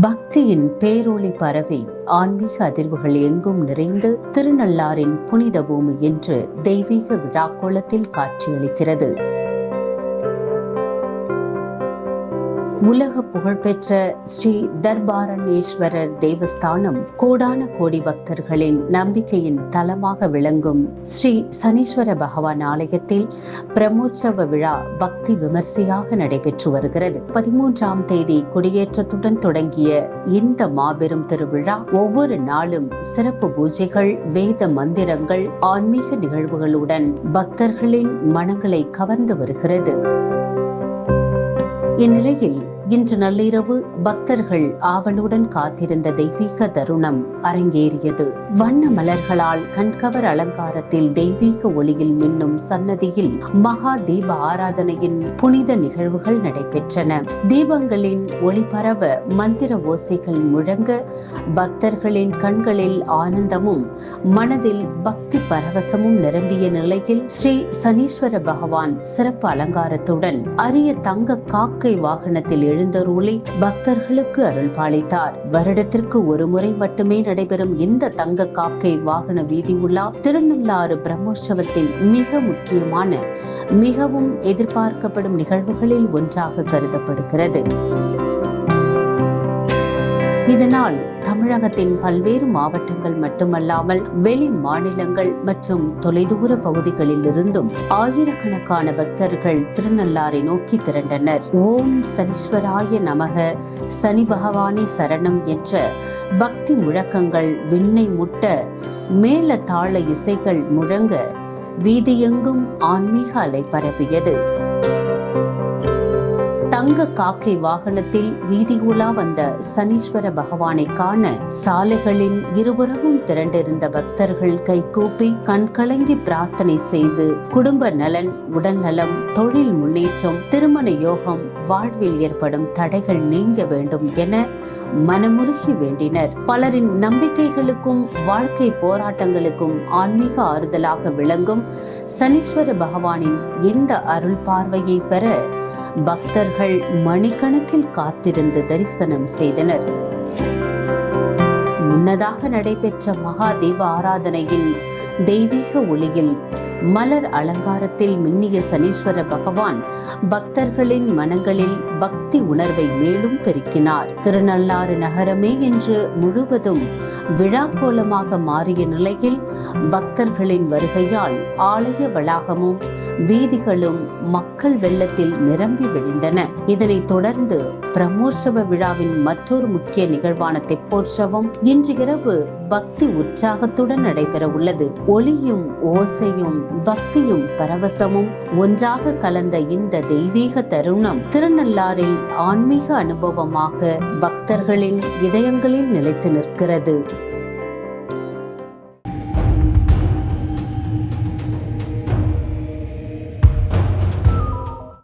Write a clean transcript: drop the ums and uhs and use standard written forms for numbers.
பக்தியின் பேரொளி பரவி ஆன்மீக அதிர்வுகள் எங்கும் நிறைந்து திருநள்ளாறின் புனித பூமி என்று தெய்வீக விழாக்கோலத்தில் காட்சியளிக்கிறது. உலக புகழ்பெற்ற ஸ்ரீ தர்பாரண்யேஸ்வரர் தேவஸ்தானம் கோடான கோடி பக்தர்களின் நம்பிக்கையின் தலமாக விளங்கும் ஸ்ரீ சனீஸ்வர பகவான் ஆலயத்தில் பிரமோற்சவ விழா பக்தி விமர்சையாக நடைபெற்று வருகிறது. 13ஆம் தேதி கொடியேற்றத்துடன் தொடங்கிய இந்த மாபெரும் திருவிழா ஒவ்வொரு நாளும் சிறப்பு பூஜைகள், வேத மந்திரங்கள், ஆன்மீக நிகழ்வுகளுடன் பக்தர்களின் மனங்களை கவர்ந்து வருகிறது. இந்நிலையில் இன்று நள்ளிரவு பக்தர்கள் ஆவலுடன் காத்திருந்த தெய்வீக தருணம் அரங்கேறியது. வண்ண மலர்களால் கண்கவர் அலங்காரத்தில் தெய்வீக ஒளியில் மின்னும் சன்னதியில் மகா தீப ஆராதனையின் புனித நிகழ்வுகள் நடைபெற்றன. தீபங்களின் ஒளி பரவ, மந்திர ஓசைகள் முழங்க, பக்தர்களின் கண்களில் ஆனந்தமும் மனதில் பக்தி பரவசமும் நிரம்பிய நிலையில் ஸ்ரீ சனீஸ்வர பகவான் சிறப்பு அலங்காரத்துடன் அரிய தங்க காக்கை வாகனத்தில் எழுந்தருளி பக்தர்களுக்கு அருள் பாலித்தார். வருடத்திற்கு ஒரு முறை மட்டுமே நடைபெறும் இந்த தங்க காக்கை வாகன வீதி உலா திருநள்ளாறு பிரம்மோற்சவத்தின் மிக முக்கியமான, மிகவும் எதிர்பார்க்கப்படும் நிகழ்வுகளில் ஒன்றாக கருதப்படுகிறது. இதனால் தமிழகத்தின் பல்வேறு மாவட்டங்கள் மட்டுமல்லாமல் வெளி மாநிலங்கள் மற்றும் தொலைதூர பகுதிகளில் இருந்தும் ஆயிரக்கணக்கான பக்தர்கள் திருநள்ளாரை நோக்கி திரண்டனர். ஓம் சனீஸ்வராய நமக, சனி பகவானே சரணம் என்ற பக்தி முழக்கங்கள் விண்ணை முட்ட, மேள தாள இசைகள் முழங்க வீதியெங்கும் ஆன்மீக அலை பரவியது. தங்க காக்கை வாகனத்தில் வீதி உலா வந்த சனீஸ்வர பகவானை காண சாலைகளின் இருபுறமும் திரண்டிருந்த பக்தர்கள் கைகூப்பி கண்கலங்கி பிரார்த்தனை செய்து குடும்ப நலன், உடல் நலம், தொழில் முன்னேற்றம், திருமண யோகம், வாழ்வில் ஏற்படும் தடைகள் நீங்க வேண்டும் என மனமுருகி வேண்டினர். பலரின் நம்பிக்கைகளுக்கும் வாழ்க்கை போராட்டங்களுக்கும் ஆன்மீக ஆறுதலாக விளங்கும் சனீஸ்வர பகவானின் இந்த அருள் பார்வையை பெற பக்தர்கள் மணிக்கணக்கில் காத்திருந்து தரிசனம் செய்தனர். முன்னதாக நடைபெற்ற மகா தீப ஆராதனையின் தெய்வீக ஒளியில் மலர் அலங்காரத்தில் மின்னிய சனீஸ்வர பகவான் பக்தர்களின் மனங்களில் பக்தி உணர்வை மேலும் பெருக்கினார். திருநள்ளாறு நகரமே இன்று முழுவதும் விழா கோலமாக மாறிய நிலையில் பக்தர்களின் வருகையால் ஆலய வளாகமும் வீதிகளும் மக்கள் வெள்ளத்தில் நிரம்பி விழுந்தன. இதனைத் தொடர்ந்து பிரமோற்சவ விழாவின் மற்றொரு முக்கிய நிகழ்வான தெப்போற்சவம் இன்று இரவு பக்தி உற்சாகத்துடன் நடைபெற உள்ளது. ஒளியும் ஓசையும் பக்தியும் பரவசமும் ஒன்றாக கலந்த இந்த தெய்வீக தருணம் திருநள்ளாறில் ஆன்மீக அனுபவமாக பக்தர்களின் இதயங்களில் நிலைத்து நிற்கிறது.